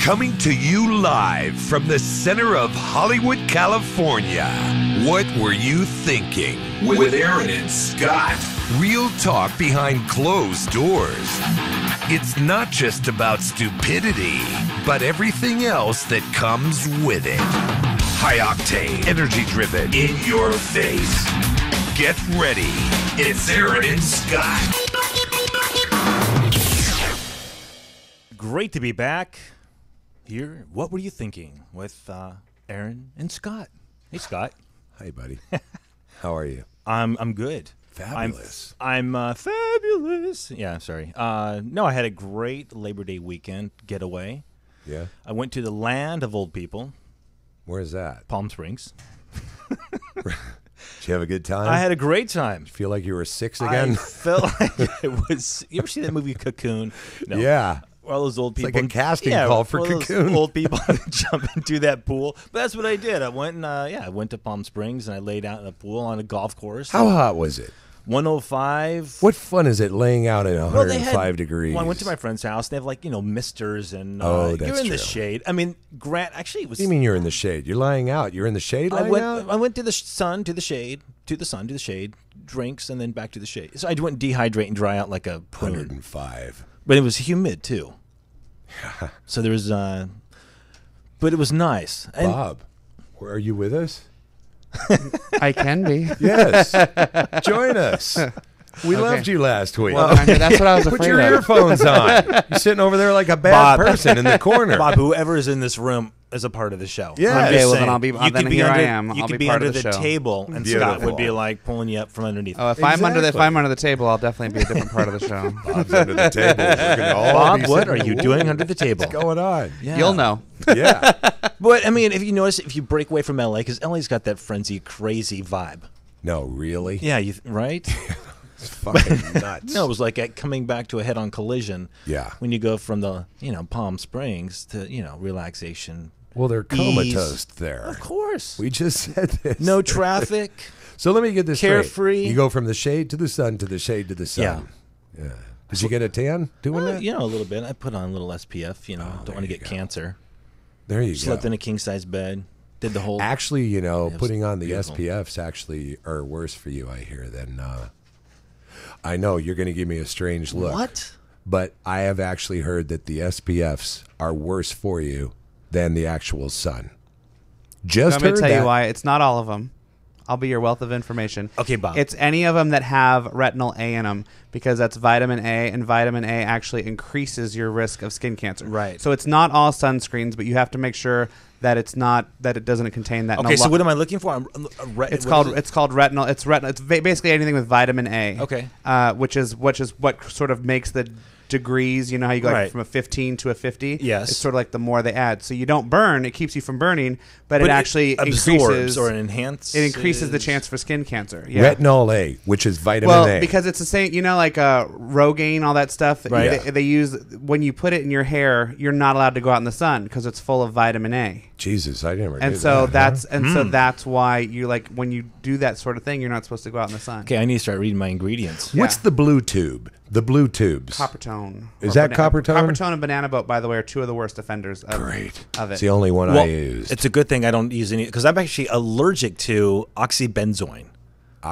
Coming to you live from the center of Hollywood, California. What were you thinking? With Aaron and Scott. Real talk behind closed doors. It's not just about stupidity, but everything else that comes with it. High octane, energy driven, in your face. Get ready. It's Aaron and Scott. Great to be back here. What were you thinking with Aaron and Scott? Hey, Scott. Hey, buddy. How are you? I'm good. Fabulous. I'm fabulous. Yeah, sorry. No, I had a great Labor Day weekend getaway. Yeah? I went to the land of old people, Where's that? Palm Springs. Did you have a good time? I had a great time. Feel like you were 6 again? I felt like it was. You ever see that movie Cocoon? No. Yeah. All those old people. It's like a casting call for all those Cocoon. Old people jump into that pool. But that's what I did. I went and I went to Palm Springs and I laid out in a pool on a golf course. How hot was it? 105. What fun is it laying out at 105 degrees? Well, I went to my friend's house. They have misters and Oh, you're that's in the true. shade. I mean, Grant, actually, it was. What do you mean you're in the shade? You're lying out. You're in the shade I lying went. out? I went to the sun, to the shade, to the sun, to the shade, drinks, and then back to the shade. So I went dehydrate and dry out like a prune. 105. But it was humid too. So there was, but it was nice. And Bob, are you with us? I can be. Yes. Join us. We loved you last week. Well, I mean, that's what I was Put afraid your of. earphones on. You're sitting over there like a bad Bob. person in the corner. Bob, whoever is in this room is a part of the show. Yeah. I'm Okay, just well, then saying, I'll be- you then could be here I under, am. You I'll could be be part under of the the show. table, and Beautiful. Scott would be like pulling you up from underneath. Oh, if I'm Exactly. under the table, I'll definitely be a different part of the show. Bob's under the table. We're gonna all Bob, be what sitting- are you doing under the table? What's going on? Yeah. You'll know. Yeah. But I mean, if you notice, if you break away from LA, because LA's got that frenzy, crazy vibe. No, really? Yeah, right? It's fucking nuts. No, it was like coming back to a head-on collision. Yeah. When you go from the Palm Springs to relaxation. Well, they're Ease. comatose there. Of course. We just said this. No traffic. So let me get this Carefree. straight. You go from the shade to the sun to the shade to the sun. Yeah. Did you get a tan doing that? A little bit. I put on a little SPF. Don't want to there get you go. cancer. There you Slept go. in a king-size bed. Did the whole. Actually, It was putting on the beautiful. SPFs actually are worse for you, I hear, than... I know you're going to give me a strange look. What? But I have actually heard that the SPFs are worse for you than the actual sun. Just I'm going heard to tell that. you why. It's not all of them. I'll be your wealth of information. Okay, Bob. It's any of them that have retinol A in them, because that's vitamin A, and vitamin A actually increases your risk of skin cancer. Right. So it's not all sunscreens, but you have to make sure that it doesn't contain that. Okay, so what am I looking for? It's called retinol. It's retinol. It's basically anything with vitamin A. Okay. Which is what sort of makes the degrees. You know how you go Right. from a 15 to a 50. Yes. It's sort of like the more they add. So you don't burn. It keeps you from burning, but it actually absorbs increases or enhances. It increases the chance for skin cancer. Yeah. Retinol A, which is vitamin Well, A. because it's the same, like Rogaine, all that stuff. Right. They use when you put it in your hair, you're not allowed to go out in the sun because it's full of vitamin A. Jesus, I never And knew so that. so that's why you when you do that sort of thing, you're not supposed to go out in the sun. Okay, I need to start reading my ingredients. What's Yeah. the blue tube? The blue tubes. Coppertone. Is Or that Coppertone? Coppertone and Banana Boat, by the way, are two of the worst offenders of Great. it. It's the only one I used. It's a good thing I don't use any because I'm actually allergic to oxybenzoin.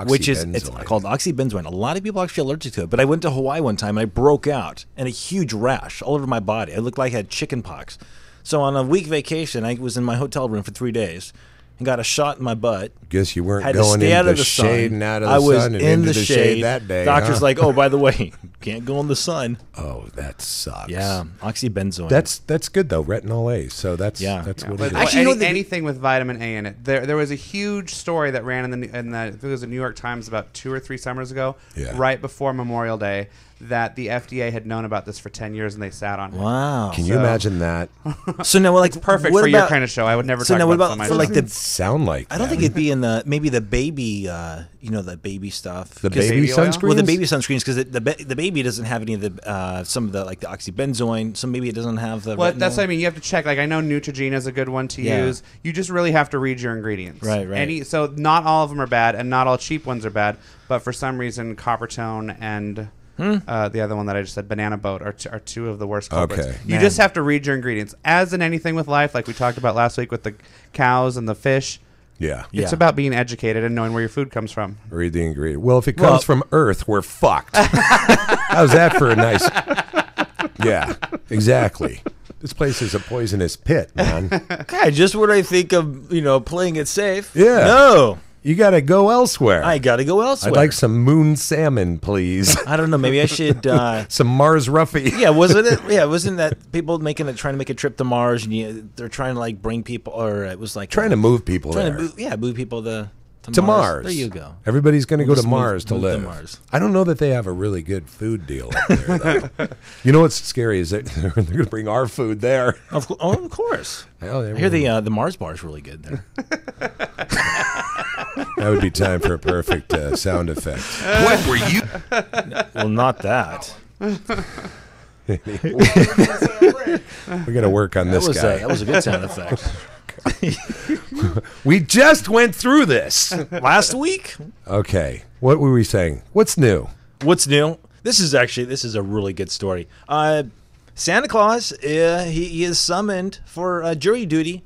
Which is it's Oxybenzoin. called oxybenzoin. A lot of people are actually allergic to it. But I went to Hawaii one time and I broke out in a huge rash all over my body. I looked like I had chicken pox. So on a week vacation, I was in my hotel room for 3 days and got a shot in my butt. Guess you weren't Had to going stay out into of the the sun. shade and out of the I was sun and in into the the shade that day. Doctor's huh? like, oh, by the way, can't go in the sun. Oh, that sucks. Yeah, oxybenzoin. That's good though. Retinol A. So that's Yeah. what But it is. Actually, you know, anything with vitamin A in it. There was a huge story that ran in the I think it was the New York Times about 2 or 3 summers ago, Yeah. right before Memorial Day, that the FDA had known about this for 10 years and they sat on it. wow. Can you So- imagine that? So now, like, Perfect what for your about- kind of show. I would never So talk now, what about about it on my for show. like the? Doesn't sound like I don't that. think it'd be in the maybe the baby, the baby stuff. The 'Cause- baby baby oil? sunscreens. Well, the baby sunscreens because the baby doesn't have any of the some of the like the oxybenzoin. So maybe it doesn't have the. Well, retinol. that's what I mean. You have to check. Like I know Neutrogena is a good one to Yeah. use. You just really have to read your ingredients. Right. So not all of them are bad, and not all cheap ones are bad. But for some reason, Coppertone and The other one that I just said, banana boat, are two of the worst culprits. Okay. You Man. just have to read your ingredients. As in anything with life, like we talked about last week with the cows and the fish, Yeah. it's Yeah. about being educated and knowing where your food comes from. Read the ingredient. Well, if it comes from Earth, we're fucked. How's that for a nice? Yeah, exactly. This place is a poisonous pit, man. God, just what I think of, playing it safe. Yeah. No, You got to go elsewhere. I got to go elsewhere. I'd like some moon salmon, please. I don't know. Maybe I should. Some Mars Ruffy. Yeah, wasn't it? Yeah, wasn't that people trying to make a trip to Mars, and they're trying to like bring people, or it was like Trying to move people trying there. to move people to Mars. There you go. Everybody's going to go We'll to just Mars to move to live. Mars. I don't know that they have a really good food deal up there, though. You know what's scary is that they're going to bring our food there. Of course. Hell, I hear the Mars bar is really good there. That would be time for a perfect sound effect. What were you? Well, not that. We're going to work on this guy. That was a good sound effect. We just went through this. Last week, Okay. What were we saying? What's new? what's new? This is a really good story. Santa Claus, he is summoned for jury duty.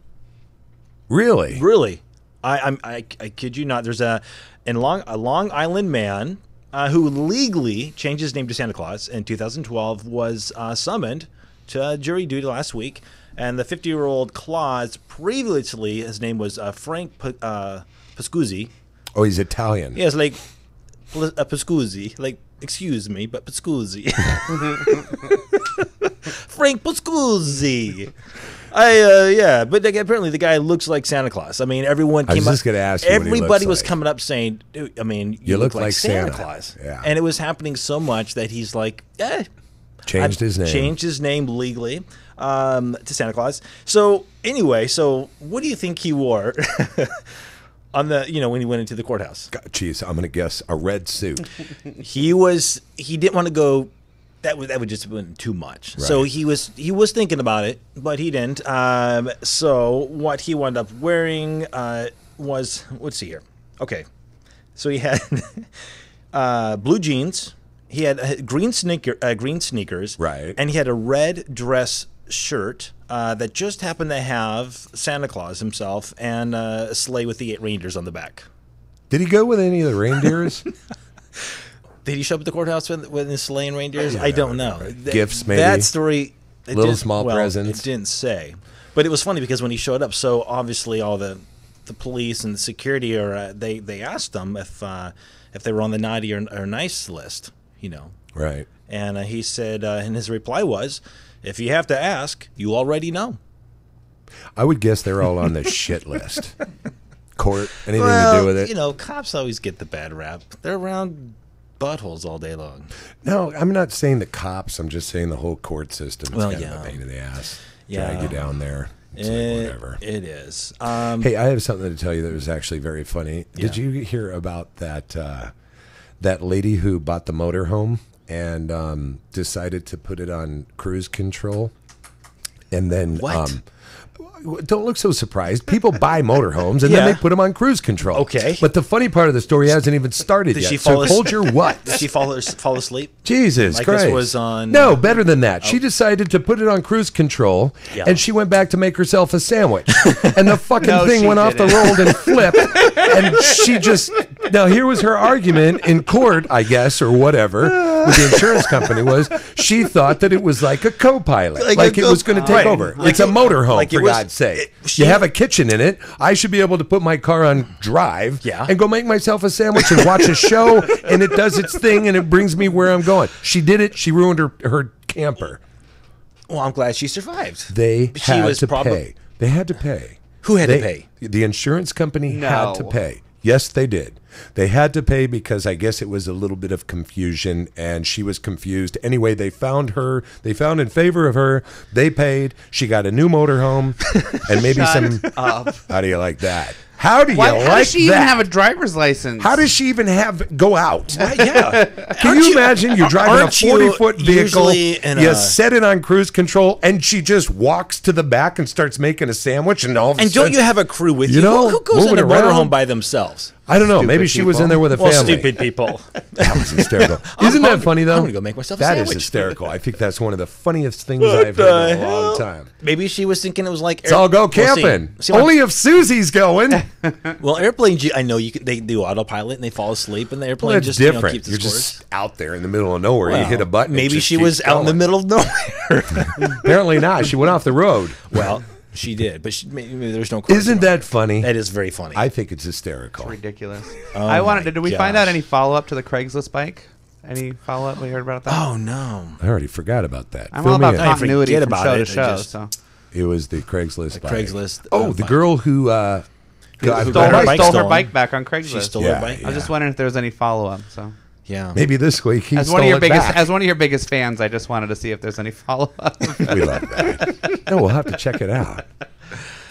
Really? Really, I kid you not. There's a Long Island man who legally changed his name to Santa Claus in 2012 was summoned to jury duty last week, and the 50-year-old Claus previously his name was Frank Pascuzzi. Oh, he's Italian. Yes, like Pascuzzi, like excuse me, but Pascuzzi. Frank Pascuzzi. But like, apparently the guy looks like Santa Claus. I mean, everyone I was came up. just gonna ask you what he Everybody looks was like. coming up saying, "Dude, I mean, You look like Santa Santa." Claus." Yeah. And it was happening so much that he's like, Changed his name. Changed his name legally to Santa Claus. So anyway, what do you think he wore on the when he went into the courthouse? God, Jeez, I'm going to guess a red suit. He didn't want to go. That would just have been too much. Right. So he was thinking about it, but he didn't. So what he wound up wearing was, let's see here. Okay, so he had blue jeans. He had green sneakers. Right. And he had a red dress shirt that just happened to have Santa Claus himself and a sleigh with the 8 reindeers on the back. Did he go with any of the reindeers? Did he show up at the courthouse with his sleigh and reindeers? I don't know. Gifts, maybe? That story. Little small presents? It didn't say. But it was funny because when he showed up, so obviously all the police and the security they asked him if they were on the naughty or nice list, Right. And he said, and his reply was, "If you have to ask, you already know." I would guess they're all on the shit list. Court, anything to do with it? Cops always get the bad rap. They're around buttholes all day long. No, I'm not saying the cops. I'm just saying the whole court system is Well, kind of yeah. a pain in the ass. Yeah. Drag you down there. It's like whatever. It is. Hey, I have something to tell you that was actually very funny. Did Yeah. you hear about that that lady who bought the motorhome and decided to put it on cruise control? And then What? don't look so surprised. People buy motorhomes and then Yeah. they put them on cruise control. Okay. But the funny part of the story hasn't even started Did yet. she So fall hold your what? Did she fall asleep? Jesus Like Christ. this was on- No, better than that. She decided to put it on cruise control, Yeah. and she went back to make herself a sandwich. And the fucking No, thing she went off the didn't. roll and flipped. And she just... Now, here was her argument in court, I guess, or whatever, with the insurance company was she thought that it was like a co-pilot. Like it was going to take Right. over. Like It's a motorhome, like it for was- God's sake. she- You have a kitchen in it. I should be able to put my car on drive Yeah. and go make myself a sandwich and watch a show, and it does its thing, and it brings me where I'm going. She did it. She ruined her camper. Well, I'm glad she survived. They She had was to prob- pay. They had to pay. Who had to They- pay? The insurance company had to No. pay. Yes, they did. They had to pay because I guess it was a little bit of confusion, and she was confused. Anyway, they found her. They found in favor of her. They paid. She got a new motorhome, and maybe some. How do you like that? How do you How like does she that? even have a driver's license? How does she even go out? Yeah. Can you imagine you're driving a aren't you 40-foot vehicle, usually in you a- set it on cruise control, and she just walks to the back and starts making a sandwich, and all of a And sudden, don't you have a crew with You you? know, Who goes in moving a around. motorhome by themselves? I don't know. Stupid Maybe she was people. in there with a Well, family. stupid people. That was hysterical. Isn't that hungry. funny though? I'm gonna go make myself a That is sandwich. hysterical. I think that's one of the funniest things I've heard in a long time. Maybe she was thinking it was like. Let's all go camping. Only if Susie's going. Well, airplanes. I know they do autopilot and they fall asleep, and the airplane Well, that's just different. keeps the You're scores. just out there in the middle of nowhere. You Well, hit a button. it Maybe just she keeps was out in the going. middle of nowhere. Apparently not. She went off the road. Well, she did, but maybe there's no. Course Isn't that funny? That is very funny. I think it's hysterical. Ridiculous. Oh I wanted. my Did we find out gosh. any follow up to the Craigslist bike? Any follow up we heard about that? Oh no! I already forgot about that. I'm Fill all me about in. I continuity forget from about show it, to I show. just- So It was the Craigslist. bike. Craigslist. Oh, the bike. girl who Who got stole her her bike stole her stolen. bike back on Craigslist. She stole Yeah, her bike. I was just wondering if there was any follow up. So Yeah. Maybe this week he as stole one of your it biggest back. as one of your biggest fans, I just wanted to see if there's any follow up. We love that. No, we'll have to check it out.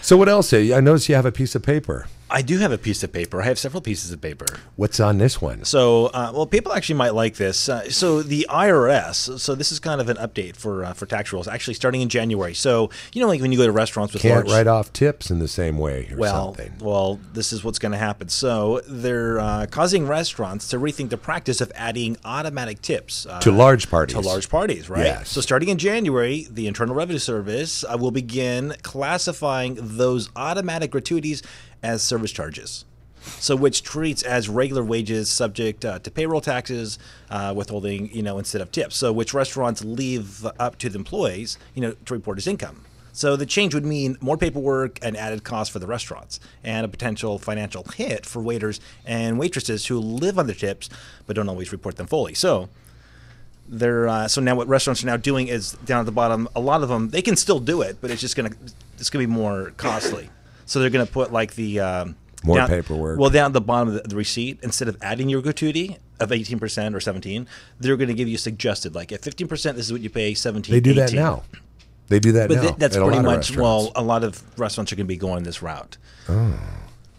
So what else? I noticed you have a piece of paper. I do have a piece of paper. I have several pieces of paper. What's on this one? So, well, people actually might like this. So the IRS. So this is kind of an update for tax rules. Actually, starting in January. So like when you go to restaurants with Can't large, write off tips in the same way or well, something. well, this is what's going to happen. So they're causing restaurants to rethink the practice of adding automatic tips To large parties. To large parties, right? Yes. So starting in January, the Internal Revenue Service will begin classifying those automatic gratuities as service charges. So, which treats as regular wages subject to payroll taxes, withholding, instead of tips. So, which restaurants leave up to the employees, to report as income. So, the change would mean more paperwork and added costs for the restaurants, and a potential financial hit for waiters and waitresses who live on their tips but don't always report them fully. So, so now what restaurants are now doing is down at the bottom. A lot of them they can still do it, but it's gonna be more costly. So they're gonna put like the More paperwork. Well, down at the bottom of the receipt, instead of adding your gratuity of 18% or 17, they're going to give you suggested, like at 15%, this is what you pay. 17, They do 18. that now. They do that But now. that's at a pretty lot of much restaurants. a lot of restaurants are going to be going this route.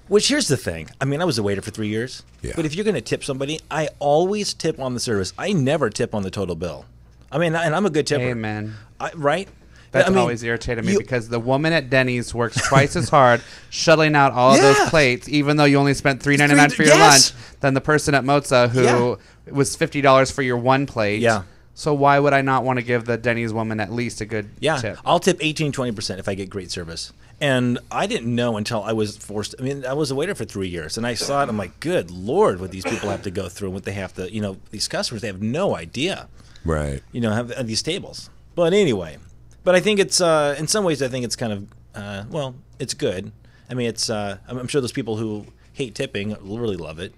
Which here's the thing. I mean, I was a waiter for 3 years. Yeah. But if you're going to tip somebody, I always tip on the service. I never tip on the total bill. I mean, and I'm a good tipper. Amen. Right? That's I mean, always irritated me you- because the woman at Denny's works twice as hard shuttling out all of those Yeah. plates, even though you only spent $3.99 for your Yes. lunch, than the person at Moza who was $50 for your one plate. Yeah. So why would I not want to give the Denny's woman at least a good Yeah, tip? I'll tip 18-20% if I get great service. And I didn't know until I was forced. I mean, I was a waiter for 3 years, and I saw it. I'm like, good Lord, what these people have to go through and what they have to, these customers, they have no idea, Right. have these tables. But anyway, but I think it's, in some ways, I think it's kind of, well, it's good. I mean, it's, I'm sure those people who hate tipping really love it.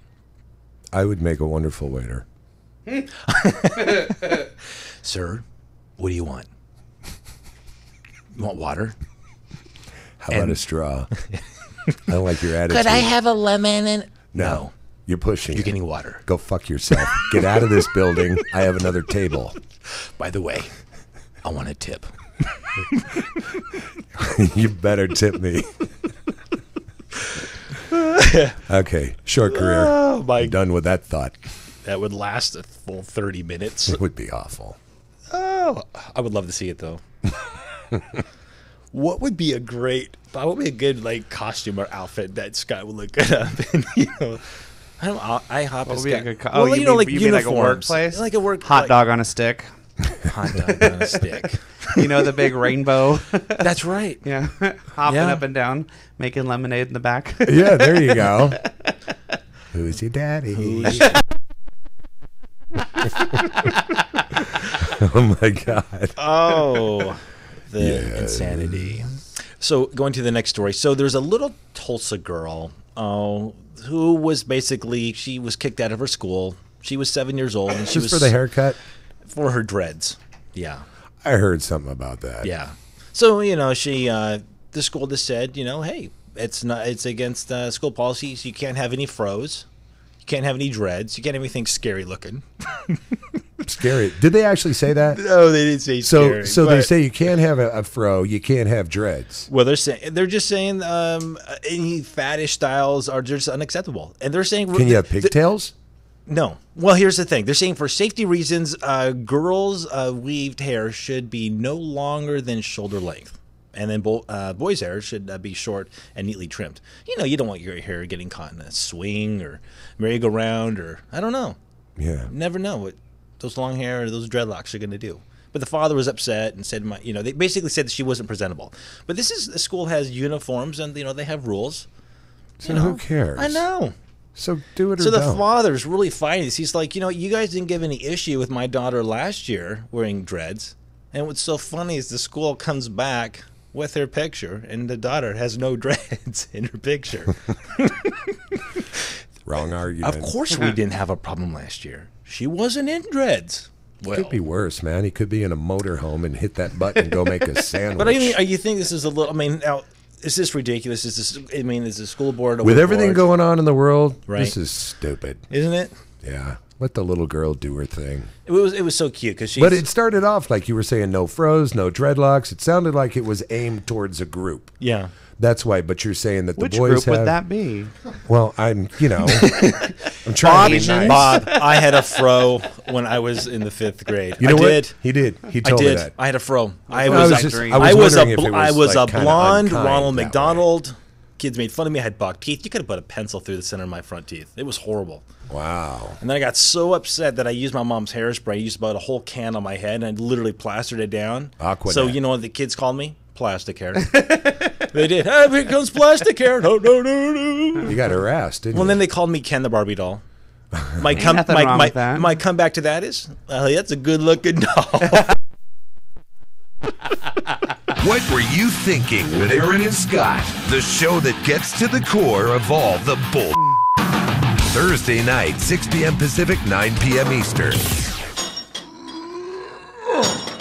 I would make a wonderful waiter. Sir, what do you want? You want water? How about a straw? I don't like your attitude. Could I have a lemon? And No. You're pushing You're it. getting water. Go fuck yourself. Get out of this building. I have another table. By the way, I want a tip. You better tip me. Okay. Short career. Oh, my I'm done with that thought. That would last a full 30 minutes. It would be awful. Oh, I would love to see it though. What would be a good like costume or outfit that Scott would look good up in? I don't. IHOP What has would be a got. good well, you mean, like you mean like a uniforms. workplace? Like a work Hot like, dog on a stick. hot dog on a stick. You know the big rainbow? That's right. Yeah. Hopping Yeah. up and down, making lemonade in the back. Yeah, there you go. Who's your daddy? Oh my God. Oh, the Yes. insanity. So going to the next story. So there's a little Tulsa girl who was basically, she was kicked out of her school. She was 7 years old. And she Just was for the haircut? For her dreads. Yeah. I heard something about that. Yeah. So, she, the school just said, hey, it's against school policies. You can't have any fros. You can't have any dreads. You can't have anything scary looking. Scary. Did they actually say that? No, they didn't say scary. So they say you can't have a fro, you can't have dreads. Well, they're just saying any faddish styles are just unacceptable, and they're saying Can you have pigtails? No. Well, here's the thing. They're saying for safety reasons, girls' weaved hair should be no longer than shoulder length. And then boys' hair should be short and neatly trimmed. You know, you don't want your hair getting caught in a swing or merry-go-round or, I don't know. Yeah. Never know what those long hair or those dreadlocks are going to do. But the father was upset and said, they basically said that she wasn't presentable. But the school has uniforms and, they have rules. So who cares? I know. So do it or So the don't. father's really fighting this. He's like, you guys didn't give any issue with my daughter last year wearing dreads. And what's so funny is the school comes back with her picture, and the daughter has no dreads in her picture. Wrong argument. Of course we didn't have a problem last year. She wasn't in dreads. Well, Could be worse, man. He could be in a motorhome and hit that button and go make a sandwich. but I mean, you think this is a little? I mean, now is this ridiculous? Is the school board with everything board? going on in the world, Right. this is stupid. Isn't it? Yeah. Let the little girl do her thing. It was so cute because she. But it started off like you were saying, no froze, no dreadlocks. It sounded like it was aimed towards a group. Yeah. That's why. But you're saying that the Which boys group would have. that be? Well, I'm trying to be nice. Bob, I had a fro when I was in the 5th grade. You know I what? did. He did. He I told me did. that. I had a fro. I I was was just- I I was was wondering if it I was, was like, a kinda blonde unkind Ronald that way. McDonald. Kids made fun of me. I had buck teeth. You could have put a pencil through the center of my front teeth. It was horrible. Wow. And then I got so upset that I used my mom's hairspray. I used about a whole can on my head, and I literally plastered it down. Aquanet. So you know what the kids called me? Plastic hair. They did. Hey, here comes plastic hair. No, no, no, no. You got harassed, didn't Well, you? then they called me Ken the Barbie doll. My nothing wrong with that. my comeback to that is, that's a good looking doll. What were you thinking with Aaron and Scott? The show that gets to the core of all the bull. Thursday night, 6 p.m. Pacific, 9 p.m. Eastern.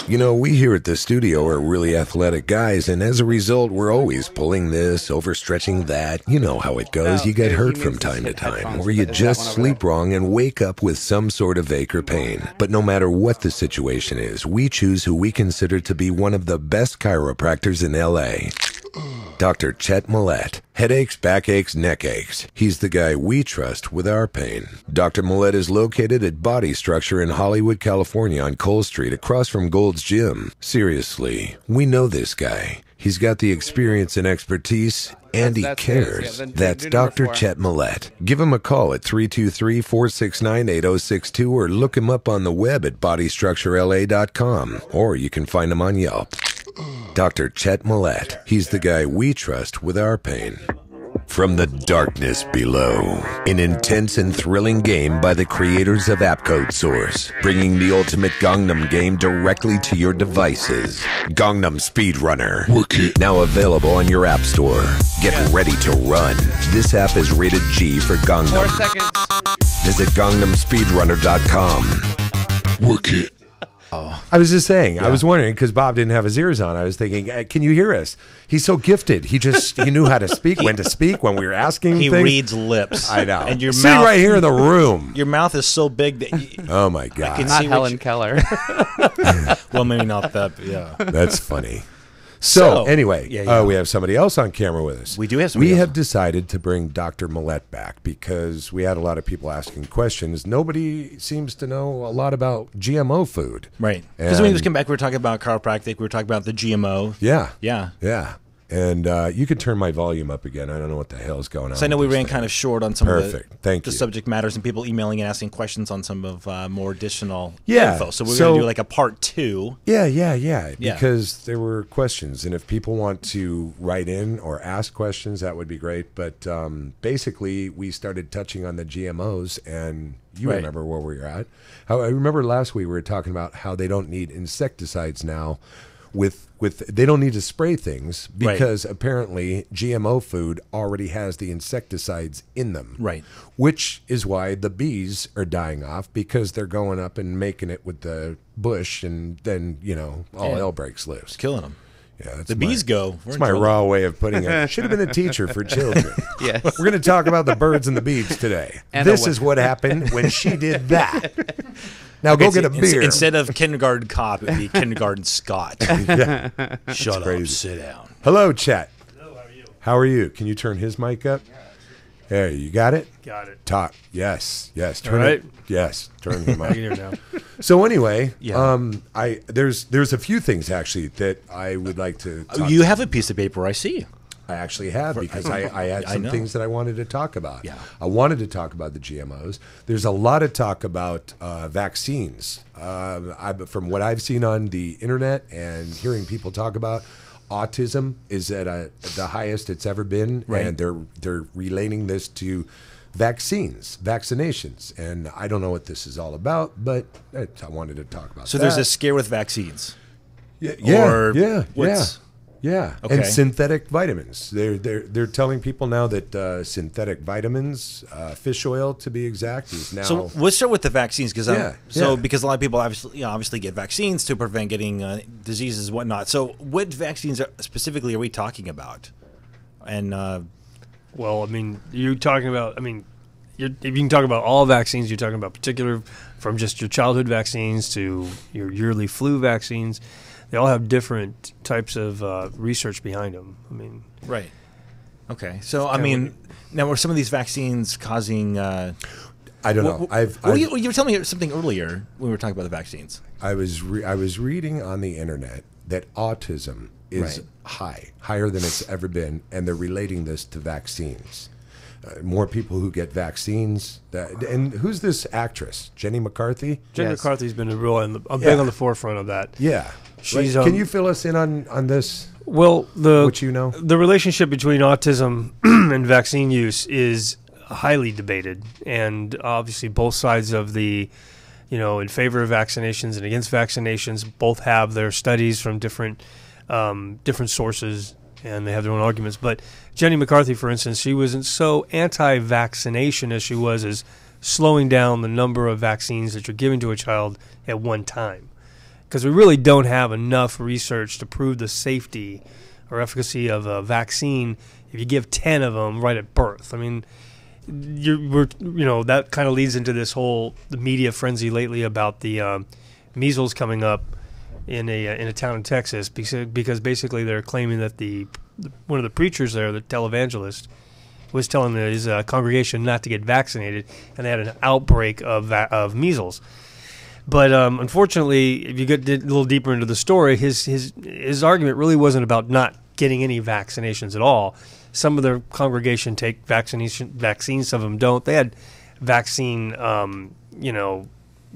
You know, we here at the studio are really athletic guys, and as a result, we're always pulling this, overstretching that. You know how it goes. No, You get he hurt means from to time to sit time, headphones, or you but is that just one over sleep wrong and wake up with some sort of ache or pain. But no matter what the situation is, we choose who we consider to be one of the best chiropractors in L.A., Dr. Chet Millett. Headaches, backaches, neck aches. He's the guy we trust with our pain. Dr. Millett is located at Body Structure in Hollywood, California on Cole Street across from Gold's Gym. Seriously, we know this guy. He's got the experience and expertise, and he That's cares. his, yeah. Then That's do number Dr. 4. Chet Millett. Give him a call at 323-469-8062 or look him up on the web at bodystructurela.com, or you can find him on Yelp. Dr. Chet Millett. He's the guy we trust with our pain. From the darkness below, an intense and thrilling game by the creators of Appcode Source, bringing the ultimate Gangnam game directly to your devices. Gangnam Speedrunner. Now available on your app store. Get ready to run. This app is rated G for 4 Gangnam. seconds. Visit GangnamSpeedrunner.com. Work it. I was just saying, I was wondering, because Bob didn't have his ears on, I was thinking, can you hear us? He's so gifted. He knew how to speak, when to speak, when we were asking He things. reads lips. I know. And your Sitting mouth right here in the room. Your mouth is so big that Oh, my God. can Not see what Helen you- Keller. well, maybe not that. But yeah. That's funny. So, anyway, yeah. we have somebody else on camera with us. We do have somebody We else have decided to bring Dr. Millett back because we had a lot of people asking questions. Nobody seems to know a lot about GMO food. Right. Because when we And- just came back, we were talking about chiropractic. We were talking about the GMO. Yeah. Yeah. Yeah. And you can turn my volume up again. I don't know what the hell's going on. So I know we with this ran thing. kind of short on some Perfect. of Thank the you. subject matters and people emailing and asking questions on some of more additional Yeah. info. So we're So- going to do like a part 2. Yeah. Yeah. Because there were questions, and if people want to write in or ask questions, that would be great. But basically, we started touching on the GMOs, and you Right. remember where we were at. How I remember last week we were talking about how they don't need insecticides now. With they don't need to spray things because apparently GMO food already has the insecticides in them. Right. Which is why the bees are dying off, because they're going up and making it with the bush, and then all Yeah. hell breaks loose. Killing them. Yeah, that's The bees go. We're That's in my trouble. raw way of putting it. Should have been a teacher for children. Yes. We're going to talk about the birds and the bees today. And this a is what happened when she did that. Now go get a beer. Instead of kindergarten cop, it would be kindergarten Scott. Shut up. crazy. Sit down. Hello, Chet. Hello, how are you? How are you? Can you turn his mic up? There, you got it? Got it. Talk. Yes. Turn All it. right. Yes. Turn him I on. can hear now. So anyway, Yeah. there's a few things actually that I would like to talk You have a piece of paper, I see. I actually have because I had I some know. things that I wanted to talk about. Yeah. I wanted to talk about the GMOs. There's a lot of talk about vaccines. From what I've seen on the internet and hearing people talk about, autism is at the highest it's ever been, Right. and they're relating this to vaccinations, and I don't know what this is all about, but I wanted to talk about. So that. there's a scare with vaccines. Yeah. what's- Yeah, Okay. and synthetic vitamins. They're telling people now that synthetic vitamins, fish oil to be exact, is now. So let's start with the vaccines because Yeah, because a lot of people obviously get vaccines to prevent getting diseases and whatnot. So what vaccines specifically are we talking about? And Well, I mean, you're talking about. I mean, if you can talk about all vaccines, you're talking about particular from just your childhood vaccines to your yearly flu vaccines. They all have different types of research behind them. I mean, right. Okay. So I mean, now were some of these vaccines causing? I don't know. You were telling me something earlier when we were talking about the vaccines. I was reading on the internet that autism is higher than it's ever been, and they're relating this to vaccines. More people who get vaccines. And who's this actress? Jenny McCarthy? Jenny Yes. McCarthy's been a big Yeah. on the forefront of that. Yeah. She's, Can you fill us in on this? Well, What you know? the relationship between autism and vaccine use is highly debated, and obviously both sides of the, in favor of vaccinations and against vaccinations, both have their studies from different sources, and they have their own arguments. But Jenny McCarthy, for instance, she wasn't so anti-vaccination as she was as slowing down the number of vaccines that you're giving to a child at one time. Because we really don't have enough research to prove the safety or efficacy of a vaccine if you give 10 of them right at birth. I mean, that kind of leads into the media frenzy lately about the measles coming up in a town in Texas because basically they're claiming that one of the preachers there, the televangelist, was telling his congregation not to get vaccinated, and they had an outbreak of measles. But unfortunately, if you get a little deeper into the story, his argument really wasn't about not getting any vaccinations at all. Some of the congregation take vaccines, some of them don't. They had vaccine,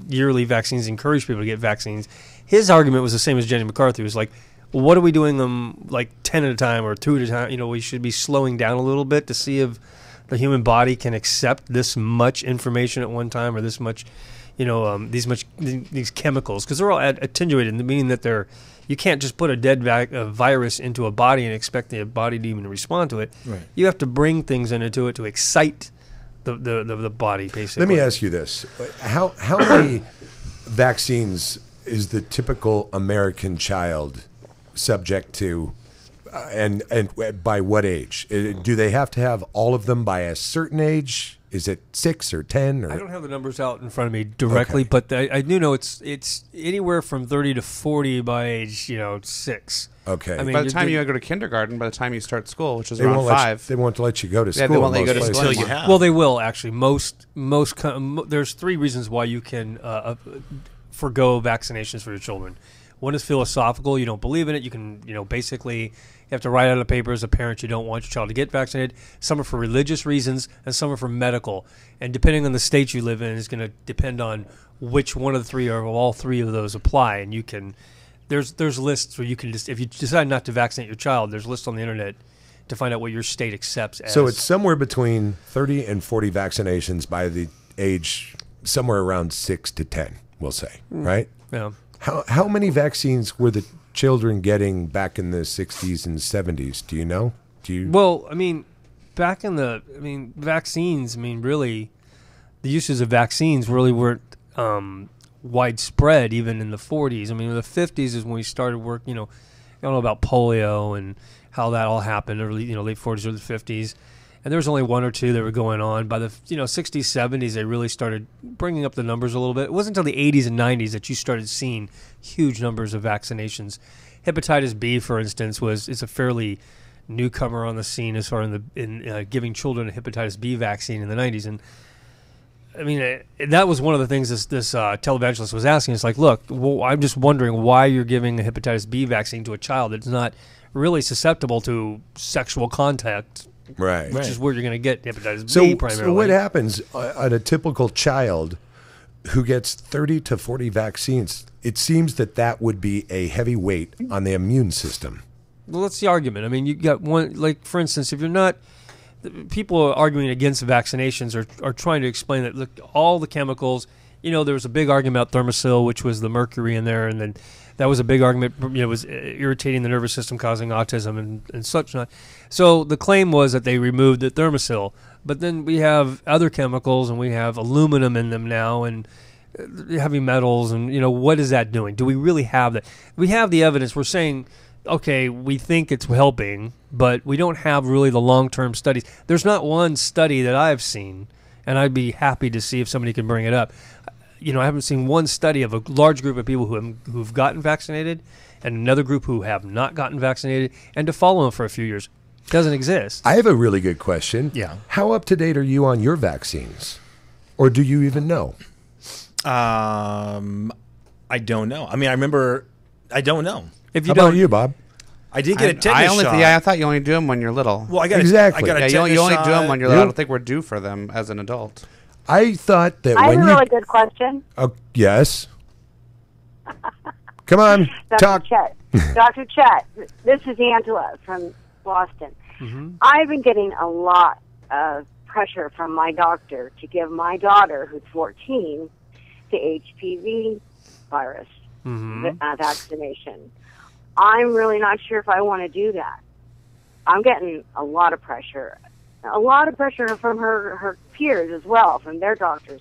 yearly vaccines, encourage people to get vaccines. His argument was the same as Jenny McCarthy. It was like, well, what are we doing them like 10 at a time or 2 at a time? We should be slowing down a little bit to see if the human body can accept this much information at one time or this much, these chemicals, because they're all attenuated, meaning that you can't just put a dead virus into a body and expect the body to even respond to it. Right. You have to bring things into it to excite the body, basically. Let me ask you this: how many vaccines is the typical American child subject to, and by what age? Do they have to have all of them by a certain age? Is it 6 or 10? Or? I don't have the numbers out in front of me directly, Okay. but I do know it's anywhere from 30 to 40 by age 6. Okay. I mean, By the time you go to kindergarten, by the time you start school, which is they around won't 5. they won't let you go to school. Yeah, they won't let you in go to most school places. anymore. have. Well, they will actually. There's 3 reasons why you can forgo vaccinations for your children. One is philosophical. You don't believe in it. You can, basically, you have to write out a paper as a parent you don't want your child to get vaccinated. Some are for religious reasons, and some are for medical. And depending on the state you live in, is going to depend on which one of the 3 or all 3 of those apply. And you can, there's lists where you can just, if you decide not to vaccinate your child, there's lists on the internet to find out what your state accepts as. So it's somewhere between 30 and 40 vaccinations by the age somewhere around 6 to 10, we'll say, right? Yeah. How many vaccines were the children getting back in the 60s and 70s? Do you know? Well, back in vaccines, really, the uses of vaccines really weren't widespread even in the 40s. In the 50s is when we started work, I don't know about polio and how that all happened, early, late 40s or the 50s. And there was only 1 or 2 that were going on. By the 60s, 70s, they really started bringing up the numbers a little bit. It wasn't until the 80s and 90s that you started seeing huge numbers of vaccinations. Hepatitis B, for instance, is a fairly newcomer on the scene as far in giving children a hepatitis B vaccine in the 90s. And I mean, that was one of the things this televangelist was asking. It's like, look, well, I'm just wondering why you're giving a hepatitis B vaccine to a child that's not really susceptible to sexual contact, Right. which is where you're going to get hepatitis So, B primarily. so what happens on a typical child who gets 30 to 40 vaccines? It seems that would be a heavy weight on the immune system. Well, that's the argument. I mean, you got one, like, for instance, if you're not, people are arguing against vaccinations are trying to explain that, look, all the chemicals, there was a big argument about Thermosil, which was the mercury in there, and then that was a big argument, it was irritating the nervous system, causing autism and such not. So the claim was that they removed the Thermosil, but then we have other chemicals, and we have aluminum in them now, and heavy metals, and, what is that doing? Do we really have that? We have the evidence. We're saying, okay, we think it's helping, but we don't have really the long-term studies. There's not one study that I've seen, and I'd be happy to see if somebody can bring it up. I haven't seen one study of a large group of people who've gotten vaccinated and another group who have not gotten vaccinated, and to follow them for a few years. It doesn't exist. I have a really good question. Yeah. How up to date are you on your vaccines? Or do you even know? I don't know. I mean, I don't know. If How you about don't, you, Bob? I did get a tetanus shot. I thought you only do them when you're little. Well, I got Exactly. I got a Yeah, tetanus you only shot. do them when you're little. I don't think we're due for them as an adult. I thought that I when have a you... really good question. Oh, yes. Come on, talk. Chet. Dr. Chet, this is Angela from Boston. Mm-hmm. I've been getting a lot of pressure from my doctor to give my daughter, who's 14, the HPV virus vaccination. I'm really not sure if I want to do that. I'm getting a lot of pressure. A lot of pressure from her peers as well, from their doctors.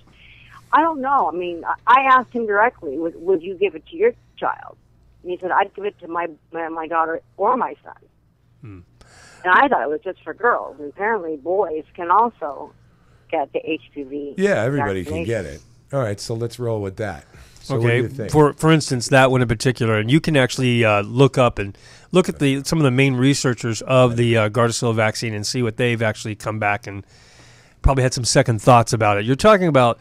I don't know. I mean, I asked him directly, would you give it to your child? And he said, I'd give it to my daughter or my son. And I thought it was just for girls. And apparently boys can also get the HPV. Yeah, everybody can vaccination. get it. All right, so let's roll with that. So what do okay, you think? for instance, that one in particular, and you can actually look up and look at some of the main researchers of the Gardasil vaccine and see what they've actually come back and probably had some second thoughts about it. You're talking about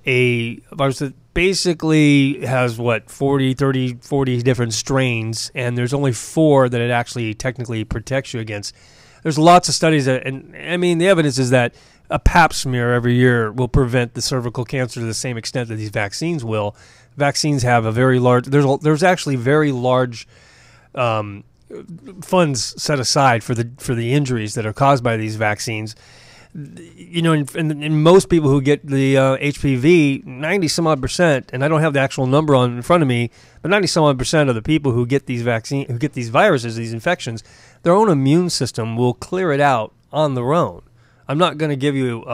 a virus that basically has, 40 different strains, and there's only 4 that it actually technically protects you against. There's lots of studies that, and I mean, the evidence is that a pap smear every year will prevent the cervical cancer to the same extent that these vaccines will. Vaccines have a very large, there's actually very large funds set aside for the injuries that are caused by these vaccines. And most people who get the HPV, 90-some-odd%, and I don't have the actual number in front of me, but 90-some-odd% of the people who get these who get these viruses, these infections, their own immune system will clear it out on their own. I'm not going to give you,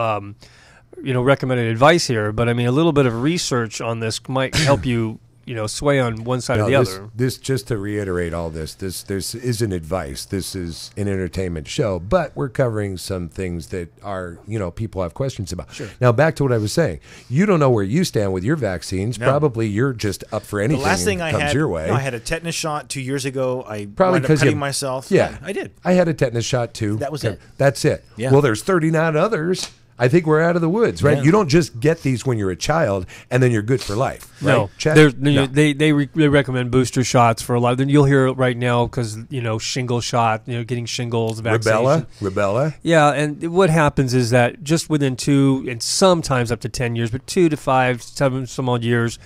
recommended advice here, but I mean, a little bit of research on this might help you, sway on one side or the other. This just to reiterate all this isn't advice. This is an entertainment show, but we're covering some things that are, people have questions about. Sure. Now, back to what I was saying. You don't know where you stand with your vaccines. No. Probably you're just up for anything The last thing that I comes had, your way. I had a tetanus shot 2 years ago. I Probably wound up 'cause cutting you- myself. Yeah, I did. I had a tetanus shot too. That was it. That's it. Yeah. Well, there's 39 others. I think we're out of the woods, right? Yeah. You don't just get these when you're a child and then you're good for life. Right? No, Chet? No. they recommend booster shots for a lot. You'll hear it right now because shingle shot, getting shingles, vaccination. Rubella. Yeah, and what happens is that just within 2 and sometimes up to 10 years, but 2 to 5, 7 some odd years,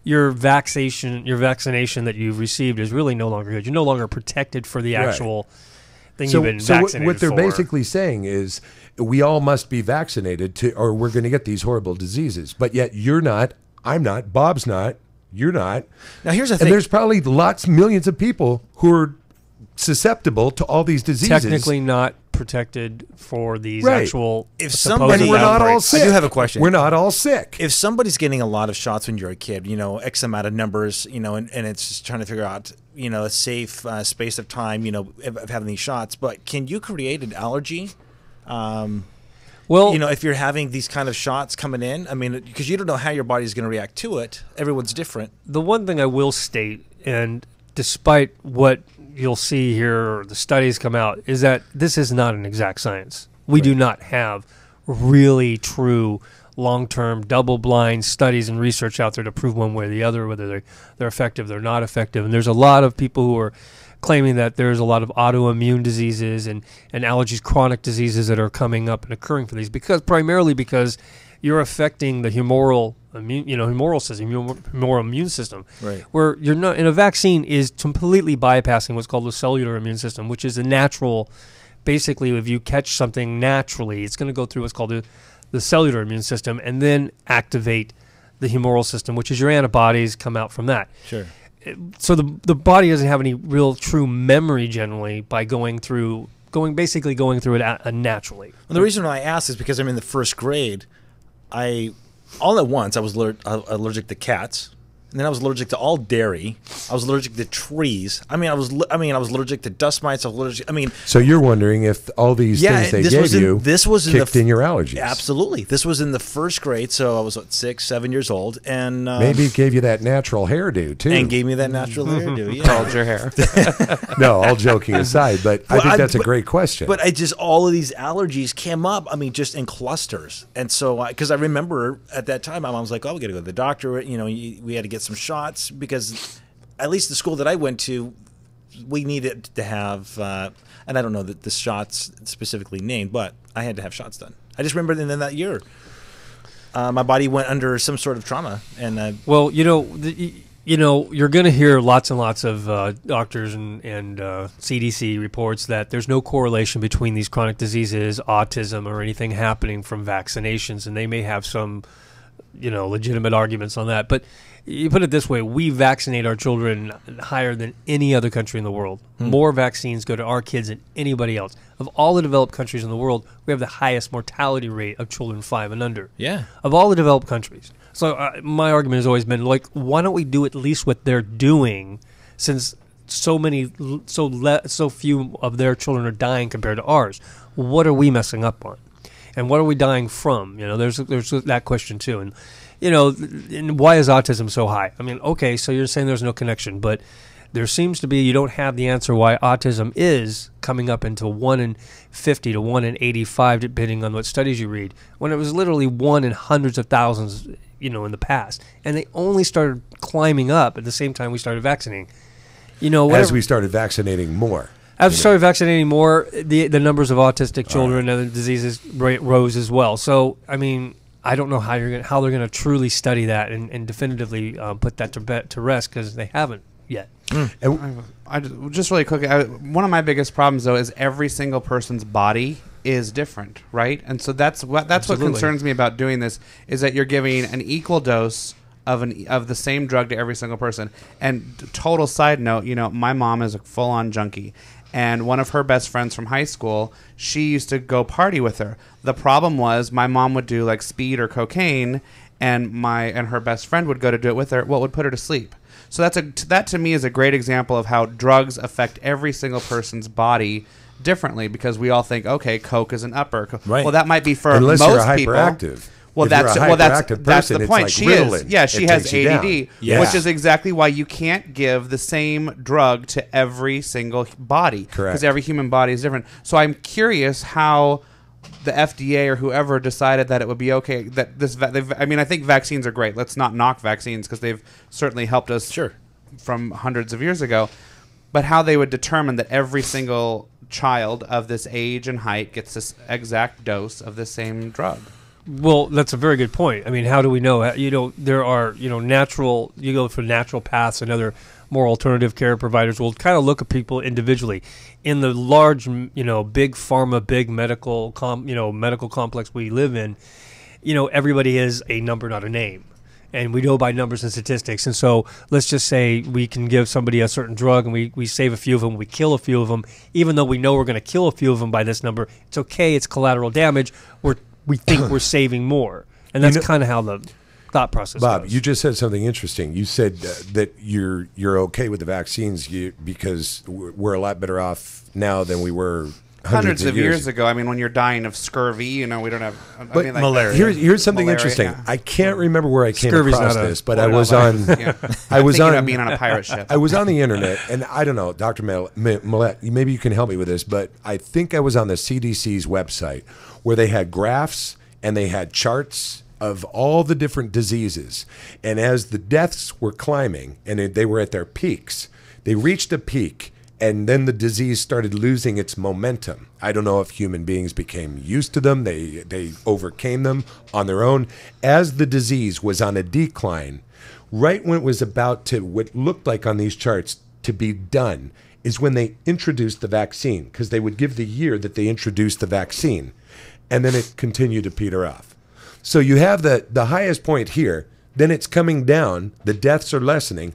your vaccination that you've received is really no longer good. You're no longer protected for the actual thing you've been vaccinated what they're for. basically saying is we all must be vaccinated or we're going to get these horrible diseases. But yet you're not, I'm not, Bob's not, you're not. Now, here's the And thing. there's probably millions of people who are susceptible to all these diseases. Technically not protected for these Right. actual If supposed somebody- And we're not all outbreaks. sick. I do have a question. We're not all sick. If somebody's getting a lot of shots when you're a kid, X amount of numbers, and it's just trying to figure out, a safe space of time, of having these shots. But can you create an allergy? Well, If you're having these kind of shots coming in, I mean, because you don't know how your body's going to react to it. Everyone's different. the one thing I will state, and despite what you'll see here, or the studies come out, is that this is not an exact science. We do not have really true long-term double-blind studies and research out there to prove one way or the other, whether they're effective, they're not effective. And there's a lot of people who are claiming that there's a lot of autoimmune diseases and allergies, chronic diseases that are coming up and occurring for these, primarily because you're affecting the humoral immune system, Right. where you're not. And a vaccine is completely bypassing what's called the cellular immune system, which is a natural. Basically, if you catch something naturally, it's going to go through what's called the cellular immune system and then activate the humoral system, which is your antibodies come out from that. Sure. So the body doesn't have any real true memory generally by going through it naturally. Well, the reason why I asked is because I'm in the first grade. All at once I was allergic to cats, and then I was allergic to all dairy. I was allergic to trees. I was allergic to dust mites. So you're wondering if all these things they gave you kicked in your allergies. Absolutely. This was in the first grade, so I was 6, 7 years old, and maybe it gave you that natural hairdo too. And gave me that natural hairdo. Yeah. Curled your hair. No, all joking aside, but I think that's a great question. But all of these allergies came up. Just in clusters, and so because I remember at that time, my mom was like, "Oh, we got to go to the doctor." We had to get some shots because at least the school that I went to, we needed to have, and I don't know that the shots specifically named, but I had to have shots done. I just remember in that year, my body went under some sort of trauma, and you're going to hear lots and lots of doctors and CDC reports that there's no correlation between these chronic diseases, autism, or anything happening from vaccinations, and they may have some, legitimate arguments on that. But you put it this way, we vaccinate our children higher than any other country in the world. More vaccines go to our kids than anybody else. Of all the developed countries in the world, we have the highest mortality rate of children 5 and under. Yeah. Of all the developed countries. So my argument has always been, why don't we do at least what they're doing, since so few of their children are dying compared to ours? What are we messing up on? And what are we dying from? There's that question too. And, and why is autism so high? Okay, so you're saying there's no connection, but there seems to be, you don't have the answer why autism is coming up into 1 in 50 to 1 in 85, depending on what studies you read, when it was literally 1 in hundreds of thousands, in the past. And they only started climbing up at the same time we started vaccinating. As we started vaccinating more. As we started vaccinating more, the numbers of autistic children and the diseases rose as well. So, I don't know how they're going to truly study that and definitively put that to rest, because they haven't yet. And I just really quickly, one of my biggest problems though is every single person's body is different, right? And so that's what concerns me about doing this, is that you're giving an equal dose of the same drug to every single person. And total side note, my mom is a full-on junkie. And one of her best friends from high school, she used to go party with her. The problem was my mom would do speed or cocaine, and her best friend would go to do it with her. What would put her to sleep? So that to me is a great example of how drugs affect every single person's body differently, because we all think, okay, coke is an upper. Right. Well, that might be for unless most you're a people. Hyperactive. Well, that's the point. She Ritalin. is. Yeah, she has ADD, Yeah. which is exactly why you can't give the same drug to every single body. Correct. Because every human body is different. So I'm curious how the FDA or whoever decided that it would be okay that this. I think vaccines are great. Let's not knock vaccines, because they've certainly helped us from hundreds of years ago. But how they would determine that every single child of this age and height gets this exact dose of the same drug. Well, that's a very good point. How do we know? There are, natural, you go for natural paths, and other more alternative care providers will kind of look at people individually. In the large, big pharma, big medical complex we live in, everybody is a number, not a name. And we go by numbers and statistics. And so let's just say we can give somebody a certain drug, and we save a few of them, we kill a few of them. Even though we know we're going to kill a few of them by this number, it's okay, it's collateral damage. We think we're saving more. And that's kind of how the thought process Bob, goes. you just said something interesting. You said that you're okay with the vaccines because we're a lot better off now than we were hundreds of years ago. I mean, when you're dying of scurvy, we don't have. But mean, like, malaria. Here's something Malaria, interesting. yeah. I can't remember where I came Scurvy's across not a this, but I Well, was no, on. yeah. I was Thinking on. about being on a pirate ship. I was on the internet, and I don't know, Dr. Millette, maybe you can help me with this, but I think I was on the CDC's website where they had graphs and they had charts of all the different diseases. And as the deaths were climbing and they were at their peaks, they reached a peak, and then the disease started losing its momentum. I don't know if human beings became used to them, they overcame them on their own. As the disease was on a decline, right when it was about to, what looked like on these charts, to be done, is when they introduced the vaccine, because they would give the year that they introduced the vaccine, and then it continued to peter off. So you have the highest point here, then it's coming down, the deaths are lessening.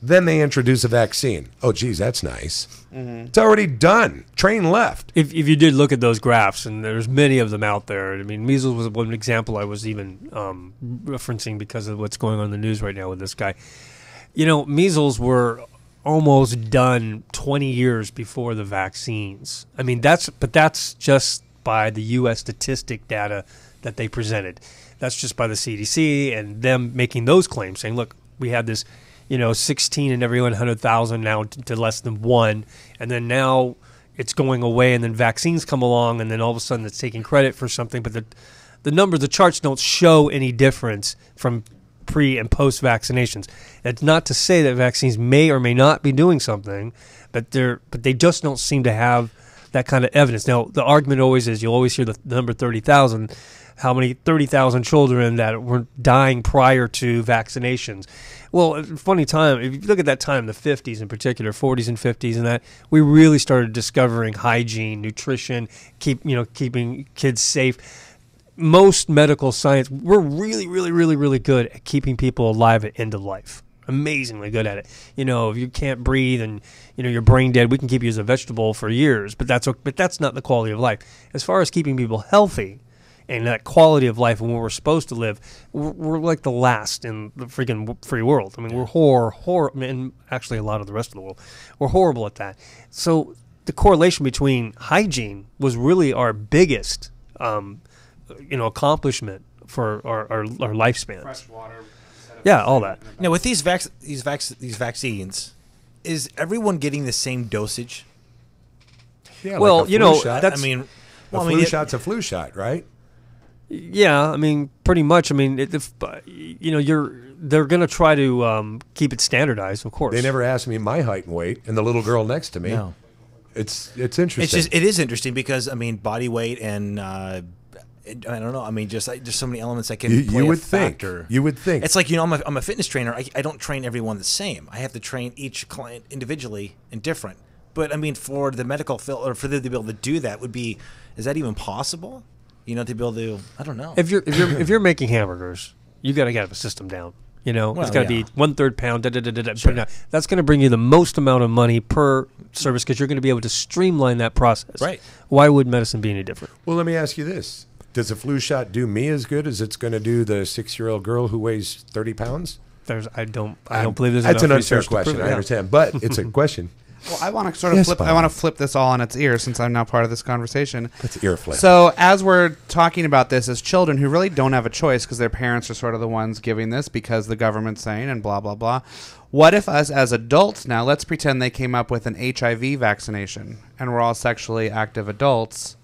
Then they introduce a vaccine. Oh, geez, that's nice. Mm-hmm. It's already done. Train left. If you did look at those graphs, and there's many of them out there. I mean, measles was one example I was even referencing because of what's going on in the news right now with this guy. Measles were almost done 20 years before the vaccines. I mean, that's just by the U.S. statistic data that they presented. That's just by the CDC and them making those claims, saying, look, we had this 16 in every 100,000 now to less than 1. And then now it's going away, and then vaccines come along, and then all of a sudden it's taking credit for something. But the numbers, the charts don't show any difference from pre- and post-vaccinations. That's not to say that vaccines may or may not be doing something, but they just don't seem to have that kind of evidence. Now, the argument always is, you'll always hear the number 30,000, how many 30,000 children that were dying prior to vaccinations. Well, funny time, if you look at that time, the 50s in particular, 40s and 50s and that, we really started discovering hygiene, nutrition, keeping kids safe. Most medical science, we're really, really, really, really good at keeping people alive at end of life. Amazingly good at it. If you can't breathe and you're brain dead, we can keep you as a vegetable for years, but that's not the quality of life. As far as keeping people healthy and that quality of life and where we're supposed to live, we're like the last in the freaking free world. I mean, we're and actually a lot of the rest of the world, we're horrible at that. So the correlation between hygiene was really our biggest, accomplishment for our lifespan. Fresh water. Yeah, all that. Now, with these vaccines, is everyone getting the same dosage? Yeah, Well, like a flu shot. that's- A flu shot's a flu shot, right? Yeah, I mean, pretty much. I mean, they're going to try to keep it standardized, of course. They never asked me my height and weight, and the little girl next to me. No. It's interesting. It is interesting because body weight and I don't know. I mean, just so many elements that can play you would a factor. think. You would think. It's like I'm a fitness trainer. I don't train everyone the same. I have to train each client individually and different. But I mean, for the medical field, or for them to be able to do that, is that even possible? To be able to, I don't know. If you're making hamburgers, you got to have a system down. It's got to be 1/3 pound. Sure. That's going to bring you the most amount of money per service because you're going to be able to streamline that process. Right. Why would medicine be any different? Well, let me ask you this: does a flu shot do me as good as it's going to do the 6-year-old girl who weighs 30 pounds? I don't believe there's That's enough an unfair research to prove question. it, I yeah. understand, but it's a question. Well, I want to sort of Yes, flip. Bob. I want to flip this all on its ear since I'm now part of this conversation. That's ear flip. So, as we're talking about this as children who really don't have a choice because their parents are sort of the ones giving this because the government's saying and blah blah blah. What if us as adults now? Let's pretend they came up with an HIV vaccination and we're all sexually active adults.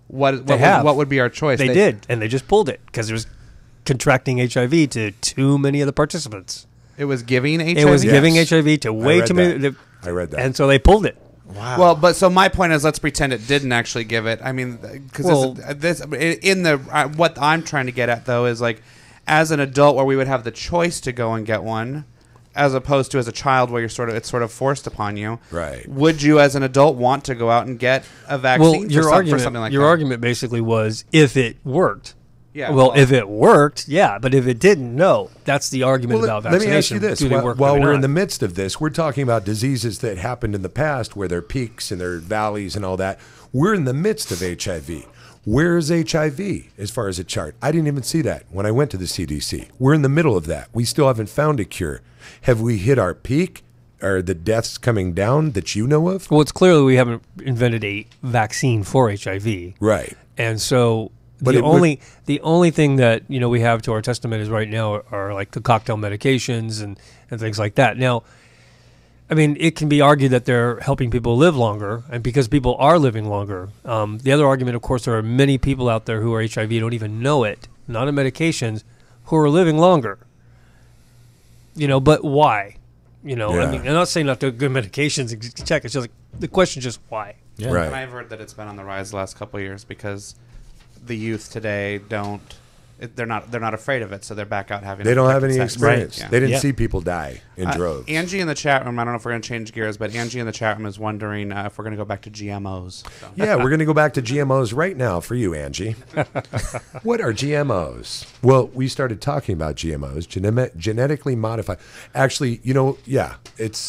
What would be our choice? They did, and they just pulled it because it was contracting HIV to too many of the participants. It was giving HIV. It was Yes. giving HIV to way read too many. that. I read that. And so they pulled it. Wow. Well, but so my point is, let's pretend it didn't actually give it. I mean, because what I'm trying to get at though is like, as an adult, where we would have the choice to go and get one, as opposed to as a child, where it's sort of forced upon you. Right. Would you, as an adult, want to go out and get a vaccine for something like that? Your argument basically was if it worked. Yeah. Well, if it worked, yeah, but if it didn't, no. That's the argument about let vaccination. me ask you this: Do they work, while do they we're in not? the midst of this, we're talking about diseases that happened in the past, where there are peaks and there are valleys and all that. We're in the midst of HIV. Where is HIV as far as a chart? I didn't even see that when I went to the CDC. We're in the middle of that. We still haven't found a cure. Have we hit our peak? are the deaths coming down that you know of? Well, it's clearly we haven't invented a vaccine for HIV. Right. And so But the it only thing that we have to our testament is right now are like the cocktail medications and things like that. Now, I mean, it can be argued that they're helping people live longer, and because people are living longer. The other argument, of course, there are many people out there who are HIV don't even know it, not on medications, who are living longer. But why? I mean, I'm not saying not to good medications and check. It's just like the question is just why. Yeah. Right. And I've heard that it's been on the rise the last couple of years because the youth today they're not afraid of it, so they're back out having. They don't have any sex. experience. Right. Yeah. They didn't Yeah. see people die in droves. Angie in the chat room. I don't know if we're going to change gears, but Angie in the chat room is wondering if we're going to go back to GMOs. So. Yeah, we're going to go back to GMOs right now for you, Angie. What are GMOs? Well, we started talking about GMOs, genetically modified. Actually, it's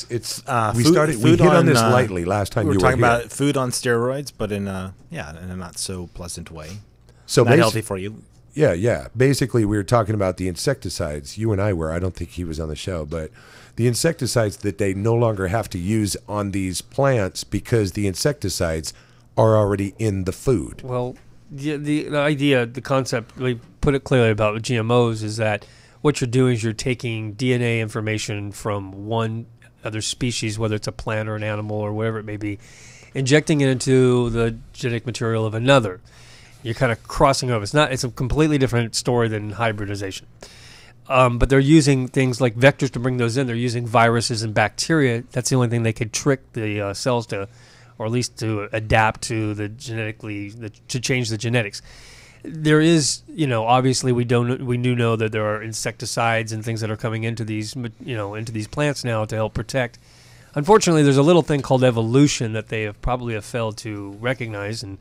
we hit on this lightly last time we you were were talking here. about food on steroids, but in a not so pleasant way. So Not healthy for you. Yeah. Basically, we were talking about the insecticides. You and I were. I don't think he was on the show, but the insecticides that they no longer have to use on these plants because the insecticides are already in the food. Well, the idea, the concept, we put it clearly about GMOs is that what you're doing is you're taking DNA information from one other species, whether it's a plant or an animal or whatever it may be, injecting it into the genetic material of another. You're kind of crossing over. It's a completely different story than hybridization. But they're using things like vectors to bring those in. They're using viruses and bacteria. That's the only thing they could trick the cells to, or at least to adapt to to change the genetics. There is, obviously we do know that there are insecticides and things that are coming into these, into these plants now to help protect. Unfortunately, there's a little thing called evolution that they have probably failed to recognize, and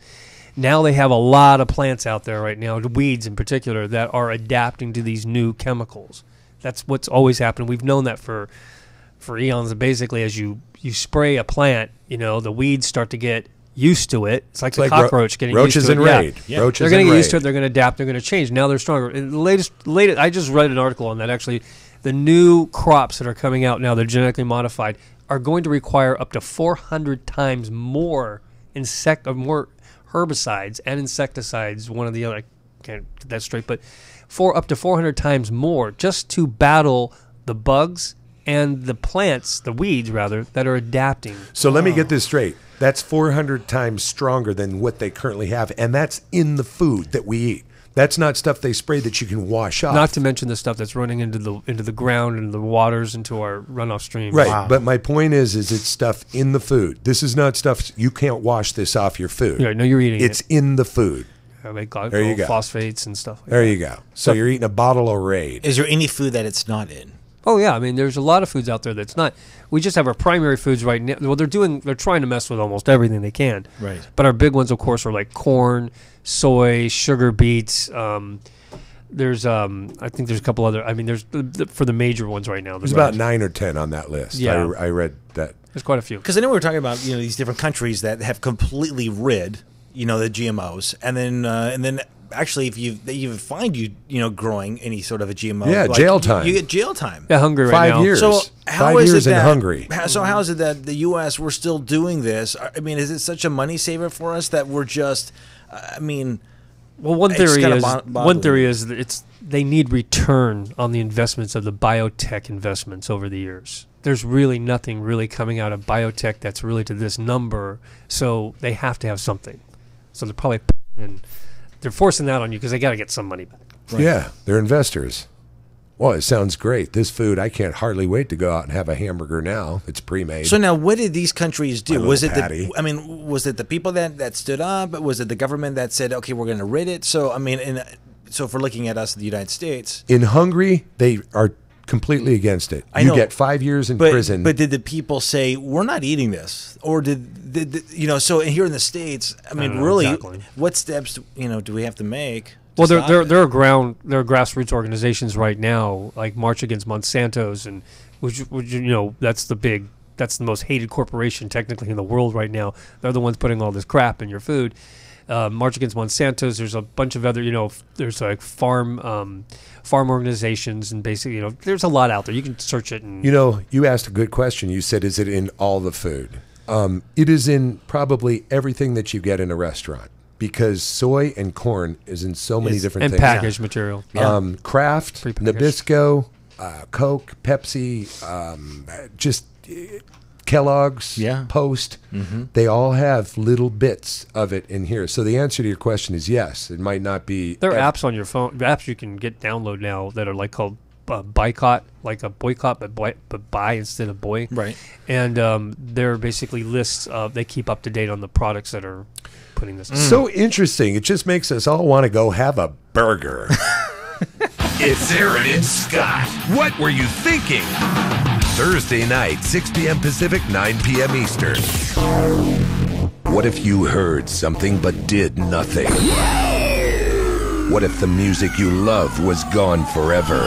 now they have a lot of plants out there right now, weeds in particular, that are adapting to these new chemicals. That's what's always happened. We've known that for eons. Basically, as you spray a plant, the weeds start to get used to it. It's like the cockroach getting used to it. Roaches and raid. Yeah. Roaches They're going to and get used to it. raid. They're going to adapt. They're going to change. Now they're stronger. And the latest, I just read an article on that, actually. The new crops that are coming out now, they're genetically modified, are going to require up to 400 times more herbicides and insecticides, one or the other, I can't get that straight, but up to 400 times more just to battle the bugs and the plants, the weeds rather, that are adapting. So let me get this straight. That's 400 times stronger than what they currently have, and that's in the food that we eat. That's not stuff they spray that you can wash off. Not to mention the stuff that's running into the ground and the waters, into our runoff streams. Right, Wow. but my point is it's stuff in the food. This is not stuff, you can't wash this off your food. Yeah, no, you're eating It's it. in the food. There you go. Phosphates and stuff like There that. you go. So you're eating a bottle of Raid. Is there any food that it's not in? Oh yeah, I mean, there's a lot of foods out there that's not. We just have our primary foods right now. Well, they're trying to mess with almost everything they can. Right. But our big ones, of course, are like corn, soy, sugar beets. There's I think there's a couple other. I mean, there's for the major ones right now. There's about 9 or 10 on that list. Yeah. I read that. There's quite a few. Because I know we were talking about these different countries that have completely rid the GMOs, and then actually if they even find you growing any sort of a GMO, Yeah, jail time. You get jail time. Yeah, Hungary right 5 now. years. So how 5 is years it in that, Hungary. So how is it that the U.S. we're still doing this? I mean, is it such a money saver for us that we're just? Well, one It's theory kinda is boggling. that they need return on the investments of the biotech investments over the years. There's really nothing really coming out of biotech that's really to this number, so they have to have something. So they're probably they're forcing that on you because they got to get some money back. Right. Yeah, they're investors. Well, it sounds great. This food, I can't hardly wait to go out and have a hamburger now. It's pre-made. So now, what did these countries do? My Was it little patty. was it the people that stood up? Was it the government that said, "Okay, we're going to rid it"? So I mean, so if we're looking at us, the United States, in Hungary, they are completely against it. I You know. get 5 years in but prison. but did the people say we're not eating this, or did so here in the States? I mean, know really, exactly. what steps do we have to make? Well, to stop there it? are grassroots organizations right now like March Against Monsanto's, and which that's the most hated corporation technically in the world right now. They're the ones putting all this crap in your food. March Against Monsanto's. There's a bunch of other, there's like farm organizations, and basically, there's a lot out there. You can search it. And you asked a good question. You said, is it in all the food? It is in probably everything that you get in a restaurant, because soy and corn is in so many different and things. Packaged material. Kraft, Nabisco, Coke, Pepsi, just Kellogg's, Post. They all have little bits of it in here. So the answer to your question is yes. It might not be. There are apps on your phone, apps you can download now that are like called boycott, like a boycott, but buy instead of boy. Right. And they're basically lists of, they keep up to date on the products that are putting this. So interesting. It just makes us all want to go have a burger. It's Aaron and Scott. What were you thinking? Thursday night, 6 p.m. Pacific, 9 p.m. Eastern. What if you heard something but did nothing? What if the music you love was gone forever?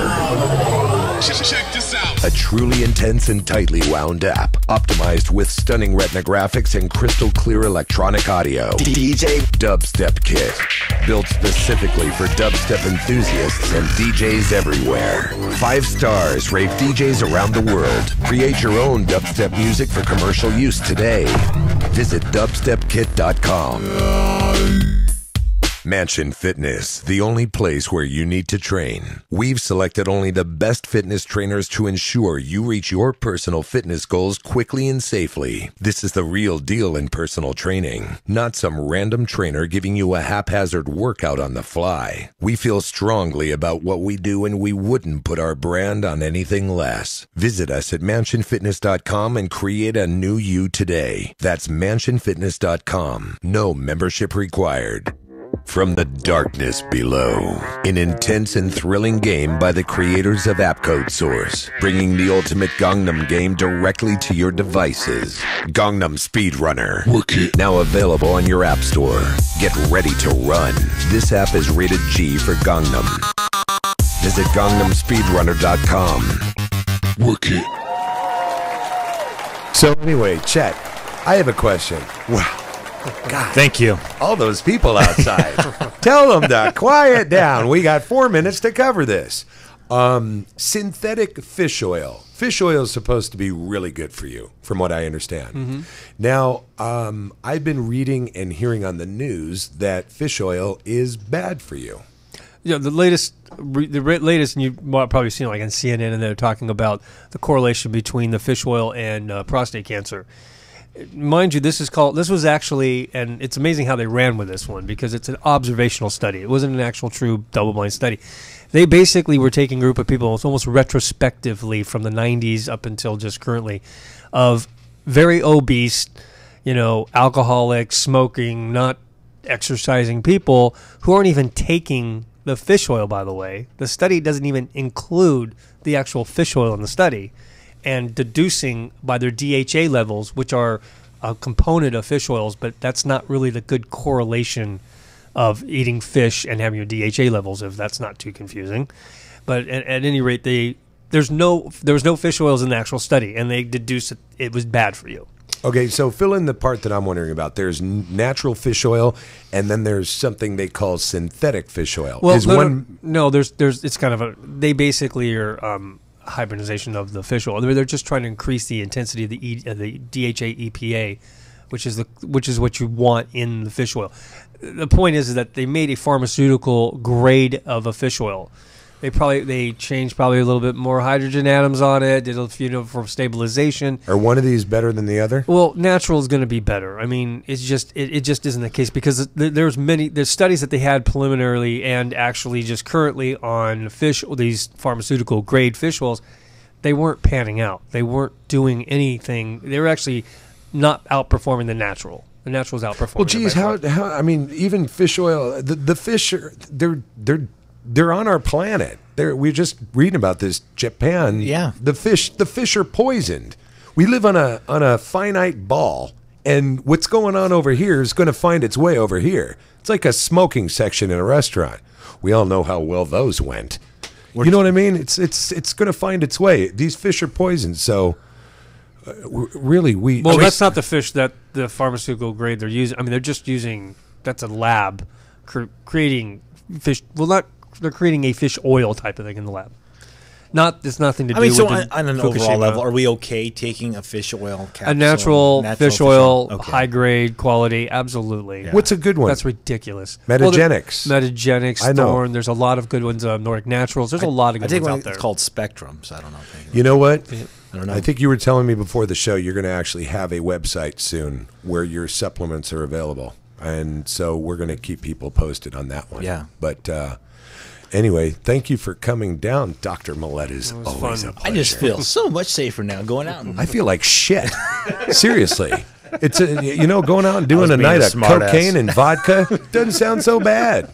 Check this out. A truly intense and tightly wound app, optimized with stunning retina graphics and crystal clear electronic audio. DJ Dubstep Kit. Built specifically for dubstep enthusiasts and DJs everywhere. 5 stars rave DJs around the world. Create your own dubstep music for commercial use today. Visit dubstepkit.com. Mansion Fitness, the only place where you need to train. We've selected only the best fitness trainers to ensure you reach your personal fitness goals quickly and safely. This is the real deal in personal training, not some random trainer giving you a haphazard workout on the fly. We feel strongly about what we do, and we wouldn't put our brand on anything less. Visit us at mansionfitness.com and create a new you today. That's mansionfitness.com. No membership required. From the darkness below, an intense and thrilling game by the creators of Appcode Source, bringing the ultimate Gangnam game directly to your devices. Gangnam Speedrunner, now available on your app store. Get ready to run. This app is rated G for Gangnam. Visit GangnamSpeedrunner.com. So anyway, Chet, I have a question. Wow. God, thank you. All those people outside. Tell them to quiet down. We got 4 minutes to cover this. Synthetic fish oil. Fish oil is supposed to be really good for you, from what I understand. Now, I've been reading and hearing on the news that fish oil is bad for you. Yeah, the latest, and you've probably seen it like on CNN, and they're talking about the correlation between the fish oil and prostate cancer. Mind you, this was actually, and it's amazing how they ran with this one, because it's an observational study. It wasn't an actual true double-blind study. They basically were taking a group of people, it's almost retrospectively from the 90s up until just currently, of very obese, alcoholic, smoking, not exercising people who aren't even taking the fish oil, by the way. The study doesn't even include the actual fish oil in the study. And deducing by their DHA levels, which are a component of fish oils, but that's not really the good correlation of eating fish and having your DHA levels, if that's not too confusing. But at any rate, there was no fish oils in the actual study, and they deduced it was bad for you. Okay, so fill in the part that I'm wondering about. There's natural fish oil, and then there's something they call synthetic fish oil. Well, there's it's kind of they basically are hybridization of the fish oil. They're just trying to increase the intensity of the DHA EPA, which is what you want in the fish oil. The point is that they made a pharmaceutical grade of a fish oil. They changed probably a little bit more hydrogen atoms on it, did a few for stabilization. Are one of these better than the other? Well, natural is going to be better. I mean, it just isn't the case, because there's studies that they had preliminarily and actually just currently on these pharmaceutical grade fish oils. They weren't panning out. They weren't doing anything. They were actually not outperforming the natural. The natural is outperforming. Well, geez, how? I mean, even fish oil. The fish they're on our planet. We're just reading about this. Japan. Yeah. The fish are poisoned. We live on a finite ball, and what's going on over here is going to find its way over here. It's like a smoking section in a restaurant. We all know how well those went. You know what I mean? It's going to find its way. These fish are poisoned, so really that's not the fish that the pharmaceutical grade they're using. I mean, they're just using that's a lab creating fish. Well, they're creating a fish oil type of thing in the lab. It's nothing to do with on an overall level, are we okay taking a fish oil capsule? A natural fish oil, high grade quality, absolutely. Yeah. What's a good one? That's ridiculous. Metagenics. Metagenics, I know. Thorn. There's a lot of good ones. Nordic Naturals. There's a lot of good ones out there. It's called Spectrum, so I don't know. You know what? I don't know. I think you were telling me before the show you're going to actually have a website soon where your supplements are available. And so we're going to keep people posted on that one. Yeah. But anyway, thank you for coming down, Dr. Millette. Is always a pleasure. I just feel so much safer now going out. I feel like shit. Seriously. It's going out and doing a night of cocaine and vodka doesn't sound so bad.